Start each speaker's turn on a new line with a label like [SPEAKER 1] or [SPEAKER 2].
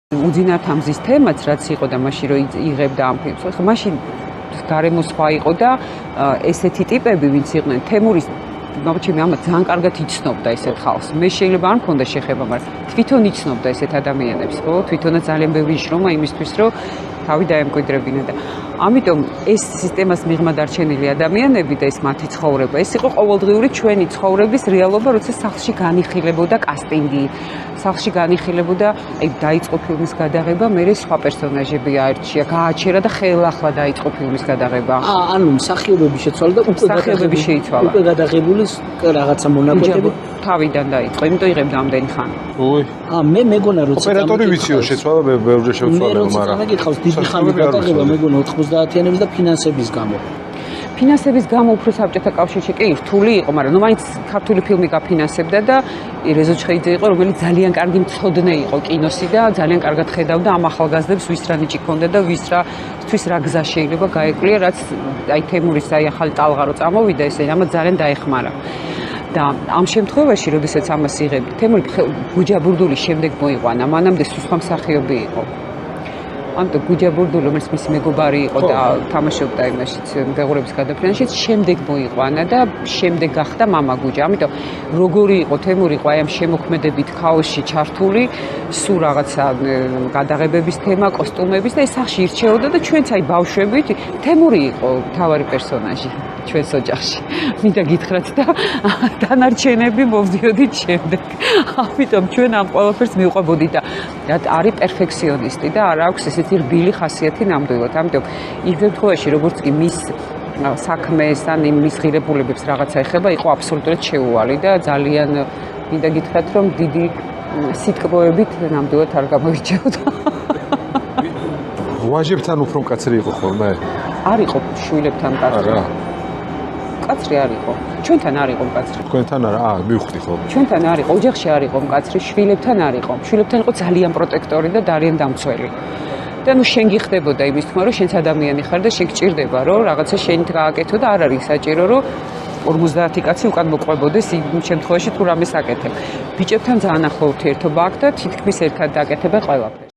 [SPEAKER 1] უძინართ ამზის თემაც რაც იყო და მაშინ რომ იღებდა ამ ფილმს. ხო, მაშინ გარემო სხვა იყო და ესეთი ტიპები ვინც იყვნენ თემურის მამაჩემი ამათ ძალიან კარგად იცნობდა ესეთ ხალხს. მე შეიძლება არ მქონდა შეხება, მაგრამ თვითონ იცნობდა ესეთ ადამიანებს, ხო? თვითონაც ძალიან ბევრი შრომა იმისთვის, რომ თავი დაემკვიდრებინა და ამიტომ ეს სისტემას მიღმა დარჩენილი ადამიანები და ეს მათი ცხოვრება, ეს იყო ყოველდღიური ჩვენი ცხოვრების რეალობა, როცა სახლში განიხილებოდა კასტინგი, სახლში განიხილებოდა, აი დაიწყო ფილმის გადაღება, მერე სხვა პერსონაჟები აერჩია, გააჩერა და ხელახლა დაიწყო ფილმის გადაღება.
[SPEAKER 2] ანუ მსახიობები შეცვალა და
[SPEAKER 1] მსახიობები შეიცვალა.
[SPEAKER 2] უკვე გადაღებული რაღაცა მონაკვეთები
[SPEAKER 1] თავიდან დაიწყო, იმიტომ იღებდა ამდენი ხანი.
[SPEAKER 3] ой
[SPEAKER 2] მე მეგონა როცა
[SPEAKER 3] ოპერატორი ვიციო შეცვალა ბევრჯერ შეცვალა მაგრამ
[SPEAKER 2] მე გითხავს დიდი ხანი გადაღება მეგონა 90-იანების და ფინანსების გამო.
[SPEAKER 1] ფინანსების გამო უფრო საბჭოთა კავშირში კი რთული იყო, მაგრამ ნუ მაინც ქართული ფილმი გაფინანსებდა და რეზო ჩხეიძე იყო, რომელიც ძალიან კარგი მცოდნე იყო კინოსი და ძალიან კარგად ხედავდა ამ ახალგაზრდებს, ვის რა ნიჭი ქონდა და ვისთვის რა გზა შეიძლება გაეკვლიე, რაც აი თემურის აი ახალი ტალღა რო წამოვიდა, ესე ამათ ძალიან დაეხმარა. და ამ შემთხვევაში, როდესაც ამას იღებდი, თემური გუჯა ბურდულის შემდეგ მოიყვანა, მანამდე სხვა მსახიობი იყო. ამიტომ გუჯა ბურდული, რომელიც მისი მეგობარი იყო და თამაშობდა იმაშიც მეგობრების გადაფრენაშიც, შემდეგ მოიყვანა და შემდეგ გახდა მამა გუჯა. ამიტომ როგორი იყო თემური, ყო აი ამ შემოქმედებით ქაოსში ჩართული, სულ რაღაცა გადაღებების თემა, კოსტუმების და ეს სახში ირჩეოდა და ჩვენც აი ბავშვებით თემური იყო მთავარი პერსონაჟი ჩვენს ოჯახში. მინდა გითხრათ და დანარჩენები მოვდიოდით შემდეგ. ამიტომ ჩვენ ამ ყველაფერს მივყვებოდით და არის პერფექციონისტი და არ აქვს ესეთი რბილი ხასიათი ნამდვილად. ამიტომ იმ შემთხვევაში როგორც კი მის საქმეს ან მის ღირებულებებს რაღაცა ეხება, იყო აბსოლუტურად შეუვალი და ძალიან მინდა გითხრათ, რომ დიდი სიტყვებით ნამდვილად არ გამოირჩეოდა.
[SPEAKER 3] ვაჟებთან უფრო მკაცრი იყო ხოლმე?
[SPEAKER 1] არ იყო შვილებთან მკაცრი.
[SPEAKER 3] არა.
[SPEAKER 1] მკაცრი არ იყო. ჩვენთან არ იყო მკაცრი.
[SPEAKER 3] თქვენთან არა? მივხვდი ხოლმე.
[SPEAKER 1] ჩვენთან არ იყო, ოჯახში არ იყო მკაცრი, შვილებთან არ იყო. შვილებთან იყო ძალიან პროტექტორი და ძალიან დამცველი. და ნუ შენ გიხდებოდა იმის თქმა, რომ შენც ადამიანი ხარ და შენ გჭირდება, რომ რაღაცა შენით გააკეთო და არ არის საჭირო, რომ 50 კაცი უკან მოყვებოდეს იმ შემთხვევაში თუ რამეს აკეთებ. ბიჭებთან ძალიან ახლო ურთიერთობა აქვს და თითქმის ერთად დააკეთებენ ყველაფერს.